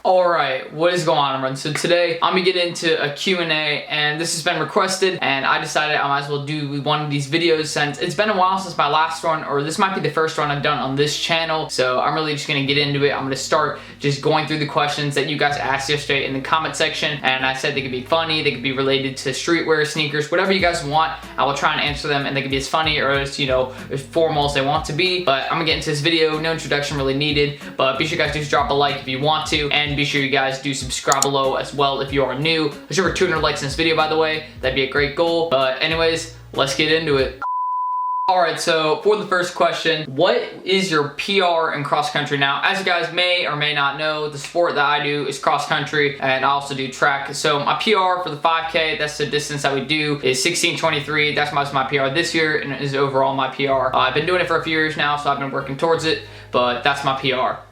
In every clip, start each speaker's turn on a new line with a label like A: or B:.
A: Alright, what is going on, everyone? So today I'm gonna get into a Q&A, and this has been requested, and I decided I might as well do one of these videos since it's been a while since my last one, or this might be the first one I've done on this channel. So I'm really just gonna get into it. I'm gonna start just going through the questions that you guys asked yesterday in the comment section, and I said they could be funny, they could be related to streetwear, sneakers, whatever you guys want. I will try and answer them, and they could be as funny or as, as formal as they want to be. But I'm gonna get into this video. No introduction really needed, but be sure you guys do drop a like if you want to, and be sure you guys do subscribe below as well if you are new. There's over 200 likes in this video, by the way. That'd be a great goal. But anyways, let's get into it. Alright, so for the first question, what is your PR in cross country? Now, as you guys may or may not know, the sport that I do is cross country, and I also do track. So my PR for the 5K, that's the distance that we do, is 16:23. That's my PR this year, and it is overall my PR. I've been doing it for a few years now, so I've been working towards it, but that's my PR.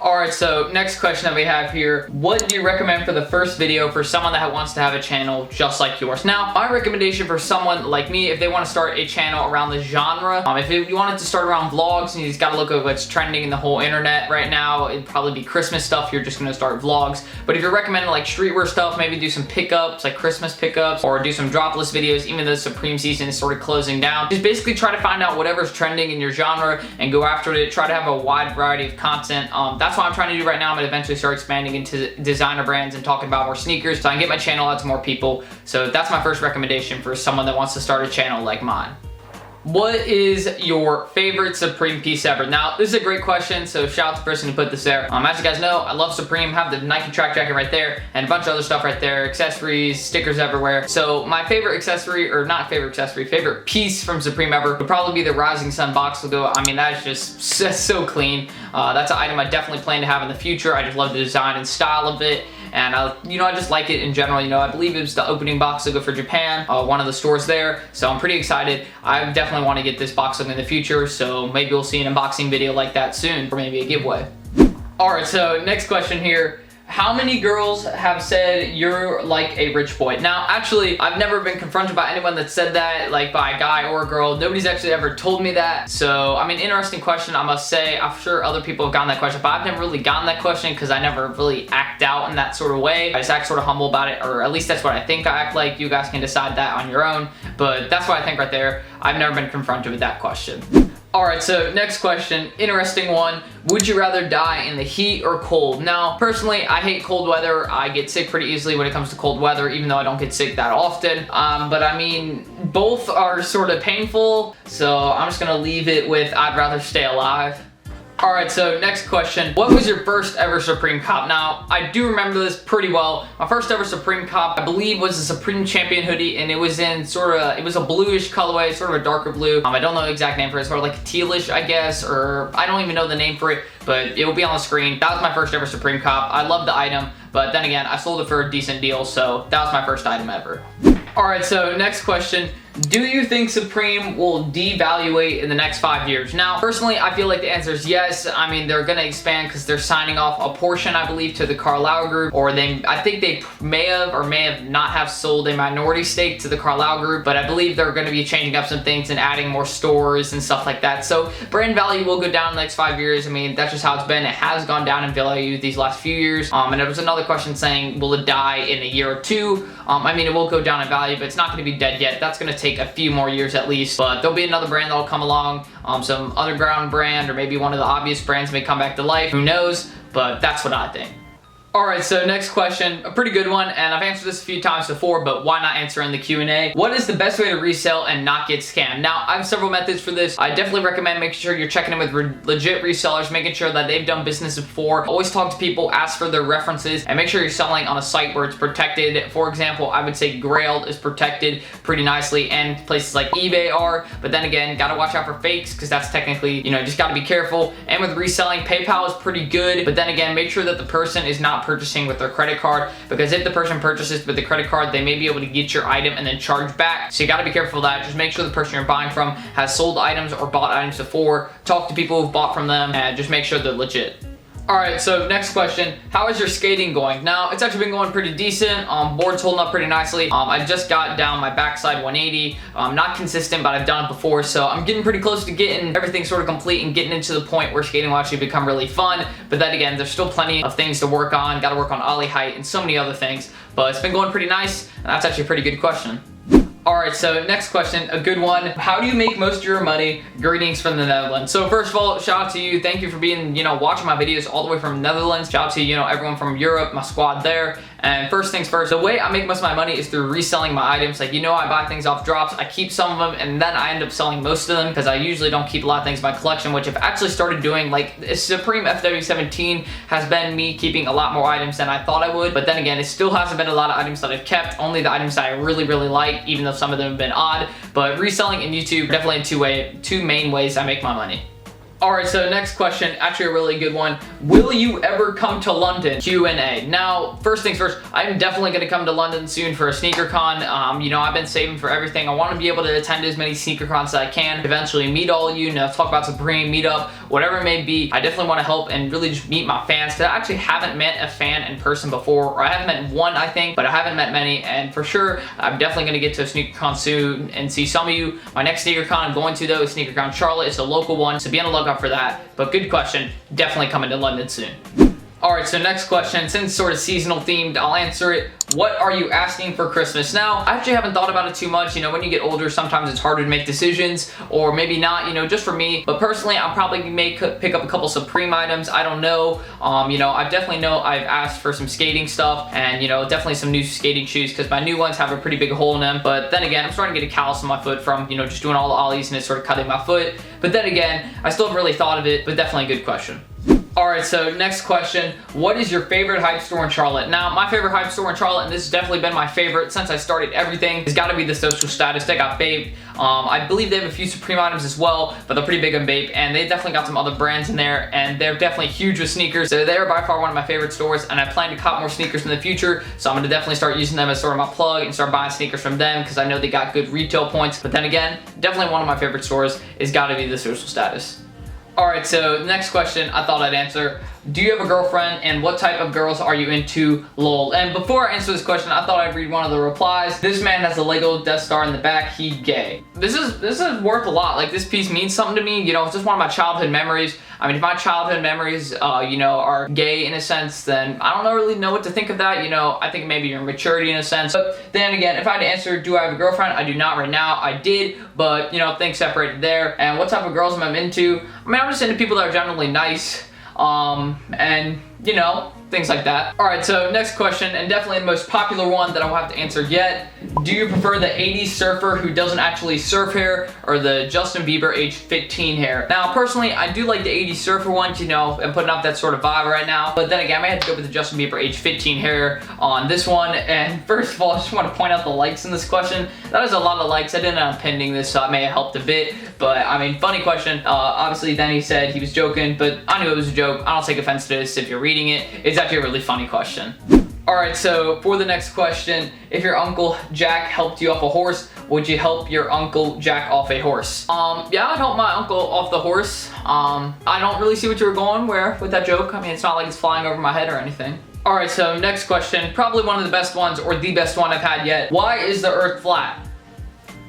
A: Alright, so next question that we have here. What do you recommend for the first video for someone that wants to have a channel just like yours? Now, my recommendation for someone like me, if they want to start a channel around the genre, if you wanted to start around vlogs and you just gotta look at what's trending in the whole internet right now, it'd probably be Christmas stuff. You're just gonna start vlogs. But if you're recommending like streetwear stuff, maybe do some pickups, like Christmas pickups, or do some dropless videos, even though Supreme season is sort of closing down. Just basically try to find out whatever's trending in your genre and go after it. Try to have a wide variety of content. That's what I'm trying to do right now. I'm gonna eventually start expanding into designer brands and talking about more sneakers so I can get my channel out to more people. So that's my first recommendation for someone that wants to start a channel like mine. What is your favorite Supreme piece ever? Now, this is a great question, so shout out to the person who put this there. As you guys know, I love Supreme, have the Nike track jacket right there, and a bunch of other stuff right there, accessories, stickers everywhere. So my favorite accessory, or not favorite accessory, favorite piece from Supreme ever would probably be the Rising Sun box logo. I mean, that is just so clean. That's an item I definitely plan to have in the future. I just love the design and style of it. And I just like it in general. I believe it was the opening box logo for Japan, one of the stores there. So I'm pretty excited. I definitely want to get this box logo in the future. So maybe we'll see an unboxing video like that soon, or maybe a giveaway. All right, so next question here. How many girls have said you're like a rich boy? Now, actually, I've never been confronted by anyone that said that, like by a guy or a girl. Nobody's actually ever told me that. So, I mean, interesting question, I must say. I'm sure other people have gotten that question, but I've never really gotten that question because I never really act out in that sort of way. I just act sort of humble about it, or at least that's what I think I act like. You guys can decide that on your own, but that's what I think right there. I've never been confronted with that question. Alright, so next question, interesting one. Would you rather die in the heat or cold? Now, personally, I hate cold weather. I get sick pretty easily when it comes to cold weather, even though I don't get sick that often. But I mean, both are sort of painful, so I'm just gonna leave it with I'd rather stay alive. Alright, so next question. What was your first ever Supreme cop? Now, I do remember this pretty well. My first ever Supreme cop, I believe, was a Supreme Champion hoodie, and it was in it was a bluish colorway, sort of a darker blue. I don't know the exact name for it. It's sort of like tealish, I guess, or I don't even know the name for it, but it will be on the screen. That was my first ever Supreme cop. I love the item, but then again, I sold it for a decent deal, so that was my first item ever. Alright, so next question. Do you think Supreme will devaluate in the next 5 years? Now, personally, I feel like the answer is yes. I mean, they're gonna expand because they're signing off a portion, I believe, to the Carlyle Group, or I think they may have or may have not have sold a minority stake to the Carlyle Group, but I believe they're gonna be changing up some things and adding more stores and stuff like that. So brand value will go down in the next 5 years. I mean, that's just how it's been. It has gone down in value these last few years. And there was another question saying, will it die in a year or two? I mean, it will go down in value, but it's not gonna be dead yet. That's gonna take a few more years at least, but there'll be another brand that'll come along, some underground brand, or maybe one of the obvious brands may come back to life. Who knows? But that's what I think. Alright, so next question, a pretty good one, and I've answered this a few times before, but why not answer in the Q&A? What is the best way to resell and not get scammed? Now, I have several methods for this. I definitely recommend making sure you're checking in with legit resellers, making sure that they've done business before. Always talk to people, ask for their references, and make sure you're selling on a site where it's protected. For example, I would say Grailed is protected pretty nicely, and places like eBay are, but then again, gotta watch out for fakes, because that's technically, just gotta be careful. And with reselling, PayPal is pretty good, but then again, make sure that the person is not purchasing with their credit card, because if the person purchases with the credit card, they may be able to get your item and then charge back. So you got to be careful of that. Just make sure the person you're buying from has sold items or bought items before. Talk to people who've bought from them, and just make sure they're legit. Alright, so next question. How is your skating going? Now, it's actually been going pretty decent. Board's holding up pretty nicely. I just got down my backside 180. Not consistent, but I've done it before, so I'm getting pretty close to getting everything sort of complete and getting into the point where skating will actually become really fun. But then again, there's still plenty of things to work on. Gotta work on ollie height and so many other things. But it's been going pretty nice, and that's actually a pretty good question. Alright, so next question, a good one. How do you make most of your money? Greetings from the Netherlands. So first of all, shout out to you. Thank you for being, watching my videos all the way from the Netherlands. Shout out to, everyone from Europe, my squad there. And first things first, the way I make most of my money is through reselling my items. Like, I buy things off drops, I keep some of them, and then I end up selling most of them because I usually don't keep a lot of things in my collection, which I've actually started doing. Like, Supreme FW17 has been me keeping a lot more items than I thought I would, but then again, it still hasn't been a lot of items that I've kept, only the items that I really, really like, even though some of them have been odd. But reselling and YouTube are definitely two main ways I make my money. Alright, so next question, actually a really good one. Will you ever come to London? Q&A. Now, first things first, I'm definitely going to come to London soon for a sneaker con. I've been saving for everything. I want to be able to attend as many sneaker cons as I can, eventually meet all of you, talk about Supreme, meetup, whatever it may be. I definitely want to help and really just meet my fans, because I actually haven't met a fan in person before, or I haven't met one, I think, but I haven't met many, and for sure, I'm definitely going to get to a sneaker con soon and see some of you. My next sneaker con I'm going to, though, is Sneaker Con Charlotte. It's a local one, so be on the lookout for that. But good question, definitely coming to London soon. Alright, so next question, since it's sort of seasonal themed, I'll answer it. What are you asking for Christmas? Now, I actually haven't thought about it too much. When you get older, sometimes it's harder to make decisions, or maybe not, just for me. But personally, I'll probably pick up a couple Supreme items. I don't know. I definitely know I've asked for some skating stuff, and, definitely some new skating shoes, because my new ones have a pretty big hole in them. But then again, I'm starting to get a callus on my foot from, just doing all the ollies and it's sort of cutting my foot. But then again, I still haven't really thought of it, but definitely a good question. Alright, so next question. What is your favorite hype store in Charlotte? Now, my favorite hype store in Charlotte, and this has definitely been my favorite since I started everything, has got to be the Social Status. They got Bape. I believe they have a few Supreme items as well, but they're pretty big on Bape, and they definitely got some other brands in there, and they're definitely huge with sneakers. So they're by far one of my favorite stores, and I plan to cop more sneakers in the future, so I'm going to definitely start using them as sort of my plug and start buying sneakers from them, because I know they got good retail points. But then again, definitely one of my favorite stores is got to be the Social Status. Alright, so next question I thought I'd answer. Do you have a girlfriend, and what type of girls are you into? Lol. And before I answer this question, I thought I'd read one of the replies. This man has a Lego Death Star in the back. He gay. This is worth a lot. Like, this piece means something to me. It's just one of my childhood memories. I mean, if my childhood memories, are gay in a sense, then I don't really know what to think of that. I think maybe your maturity in a sense. But then again, if I had to answer, do I have a girlfriend? I do not right now. I did, but, things separated there. And what type of girls am I into? I mean, I'm just into people that are generally nice. And, things like that. Alright, so next question, and definitely the most popular one that I won't have to answer yet. Do you prefer the 80s surfer who doesn't actually surf hair, or the Justin Bieber age 15 hair? Now, personally, I do like the 80s surfer ones, I'm putting up that sort of vibe right now. But then again, I may have to go with the Justin Bieber age 15 hair on this one. And first of all, I just want to point out the likes in this question. That is a lot of likes. I didn't end up pending this, so it may have helped a bit. But, I mean, funny question. Obviously, then he said he was joking, but I knew it was a joke. I don't take offense to this if you're reading it. It's actually a really funny question. Alright, so for the next question, if your Uncle Jack helped you off a horse, would you help your Uncle Jack off a horse? Yeah, I'd help my uncle off the horse. I don't really see what you were going with that joke. I mean, it's not like it's flying over my head or anything. Alright, so next question, probably one of the best ones, or the best one I've had yet. Why is the Earth flat?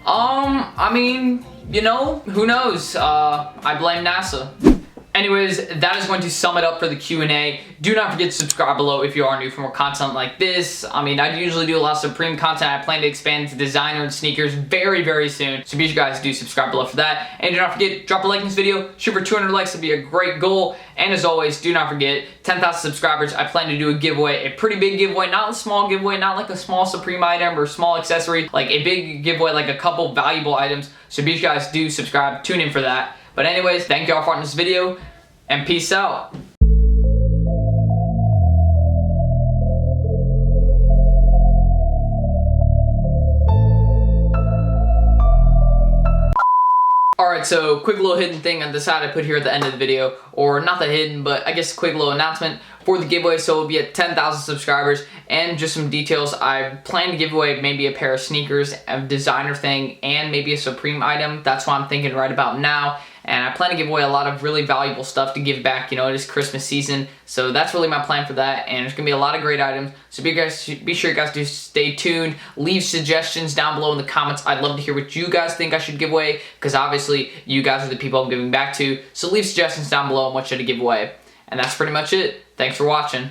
A: I mean, who knows? I blame NASA. Anyways, that is going to sum it up for the Q&A. Do not forget to subscribe below if you are new for more content like this. I mean, I usually do a lot of Supreme content. I plan to expand to designer and sneakers very, very soon. So be sure you guys do subscribe below for that. And do not forget, drop a like in this video. Shoot for 200 likes would be a great goal. And as always, do not forget, 10,000 subscribers, I plan to do a giveaway. A pretty big giveaway, not a small giveaway, not like a small Supreme item or small accessory. Like a big giveaway, like a couple valuable items. So be sure you guys do subscribe. Tune in for that. But anyways, thank you all for watching this video, and peace out. Alright, so quick little hidden thing I decided to put here at the end of the video, or not that hidden, but I guess a quick little announcement for the giveaway. So it'll be at 10,000 subscribers, and just some details. I plan to give away maybe a pair of sneakers, a designer thing, and maybe a Supreme item. That's what I'm thinking right about now. and I plan to give away a lot of really valuable stuff to give back. You know, it is Christmas season, so that's really my plan for that, and there's gonna be a lot of great items. So be sure you guys do stay tuned. Leave suggestions down below in the comments. I'd love to hear what you guys think I should give away, because obviously you guys are the people I'm giving back to. So leave suggestions down below on what should I give away. And that's pretty much it. Thanks for watching.